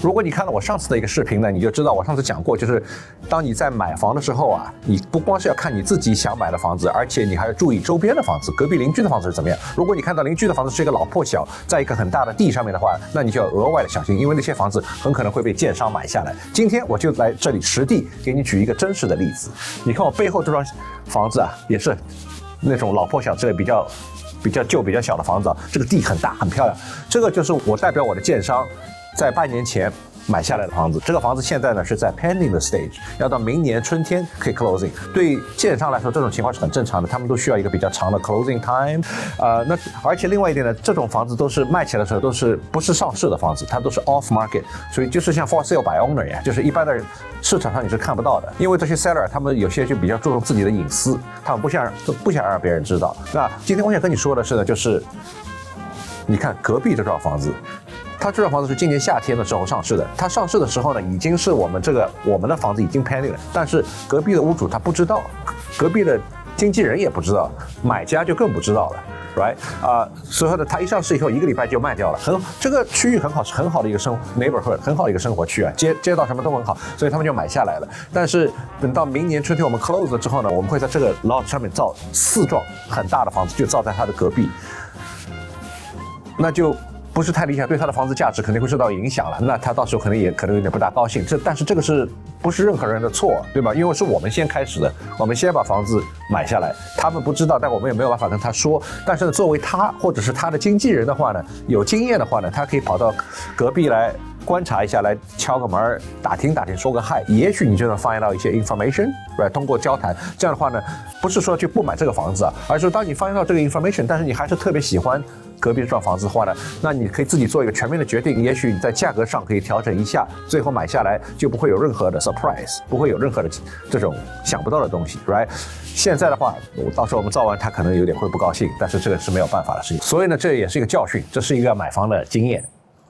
如果你看了我上次的一个视频呢，你就知道我上次讲过，就是当你在买房的时候啊，你不光是要看你自己想买的房子，而且你还要注意周边的房子，隔壁邻居的房子是怎么样。如果你看到邻居的房子是一个老破小，在一个很大的地上面的话，那你就要额外的小心，因为那些房子很可能会被建商买下来。今天我就来这里实地给你举一个真实的例子。你看我背后这幢房子啊，也是那种老破小之类比较旧、比较小的房子啊，这个地很大很漂亮。这个就是我代表我的建商在半年前买下来的房子。这个房子现在呢是在 pending 的 stage， 要到明年春天可以 closing。对建商来说，这种情况是很正常的，他们都需要一个比较长的 closing time。那而且另外一点呢，这种房子都是卖起来的时候不是上市的房子，它都是 off market， 所以就是像 for sale by owner 呀，就是一般的人市场上你是看不到的。因为这些 seller 他们有些就比较注重自己的隐私，他们不想让别人知道。那今天我想跟你说的是呢，就是你看隔壁这幢房子。它这幢房子是今年夏天的时候上市的，它上市的时候呢，已经是我们的房子已经 pending 了，但是隔壁的屋主他不知道，隔壁的经纪人也不知道，买家就更不知道了。right 所以呢，它一上市以后1个礼拜就卖掉了，这个区域很好，是很好的一个neighborhood， 很好的一个生活区啊，街道什么都很好，所以他们就买下来了。但是等到明年春天我们 close 了之后呢，我们会在这个 lot 上面造4幢很大的房子，就造在它的隔壁，那就不是太理想，对他的房子价值肯定会受到影响了。那他到时候可能有点不大高兴。但是这个是不是任何人的错，对吧？因为是我们先开始的，我们先把房子买下来，他们不知道，但我们也没有办法跟他说。但是呢，作为他或者是他的经纪人的话呢，有经验的话呢，他可以跑到隔壁来观察一下，来敲个门，打听，说个嗨，也许你就能 find out 一些 information， 通过交谈，这样的话呢，不是说就不买这个房子啊，而是说当你 find out 这个 information， 但是你还是特别喜欢隔壁这幢房子的话呢，那你可以自己做一个全面的决定，也许你在价格上可以调整一下，最后买下来就不会有任何的 surprise， 不会有任何的这种想不到的东西 ，right？ 现在的话，到时候我们造完，他可能有点会不高兴，但是这个是没有办法的事情，所以呢，这也是一个教训，这是一个买房的经验。